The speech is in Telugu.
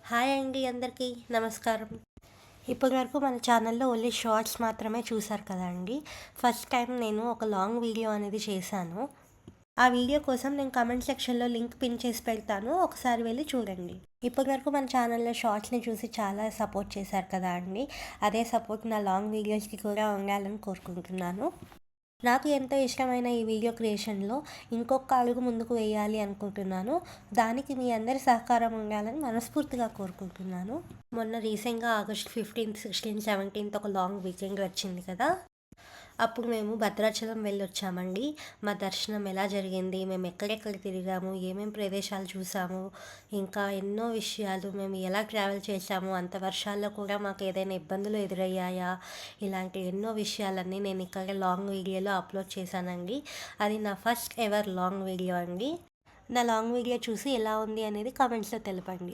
హాయ్ అండి అందరికీ నమస్కారం. ఇప్పటి వరకు మన ఛానల్లో ఓన్లీ షార్ట్స్ మాత్రమే చూసారు కదా అండి. ఫస్ట్ టైం నేను ఒక లాంగ్ వీడియో అనేది చేశాను. ఆ వీడియో కోసం నేను కామెంట్ సెక్షన్లో లింక్ పిన్ చేసి పెడతాను, ఒకసారి వెళ్ళి చూడండి. ఇప్పటి వరకు మన ఛానల్లో షార్ట్స్ని చూసి చాలా సపోర్ట్ చేశారు కదా అండి. అదే సపోర్ట్ నా లాంగ్ వీడియోస్కి కూడా ఉండాలని కోరుకుంటున్నాను. నాకు ఎంతో ఇష్టమైన ఈ వీడియో క్రియేషన్లో ఇంకొక అడుగు ముందుకు వేయాలి అనుకుంటున్నాను. దానికి మీ అందరి సహకారం ఉండాలని మనస్ఫూర్తిగా కోరుకుంటున్నాను. మొన్న రీసెంట్గా ఆగస్ట్ 15th, 16th, 17th ఒక లాంగ్ వీకెండ్ వచ్చింది కదా. అప్పుడు మేము భద్రాచలం వెళ్ళొచ్చామండి. మా దర్శనం ఎలా జరిగింది, మేము ఎక్కడెక్కడ తిరిగాము, ఏమేమి ప్రదేశాలు చూసాము, ఇంకా ఎన్నో విషయాలు, మేము ఎలా ట్రావెల్ చేసాము, అంత వర్షాల్లో కూడా మాకు ఏదైనా ఇబ్బందులు ఎదురయ్యాయా, ఇలాంటి ఎన్నో విషయాలన్నీ నేను ఇక్కడ లాంగ్ వీడియోలో అప్లోడ్ చేశానండి. అది నా ఫస్ట్ ఎవర్ లాంగ్ వీడియో అండి. నా లాంగ్ వీడియో చూసి ఎలా ఉంది అనేది కామెంట్స్లో తెలపండి.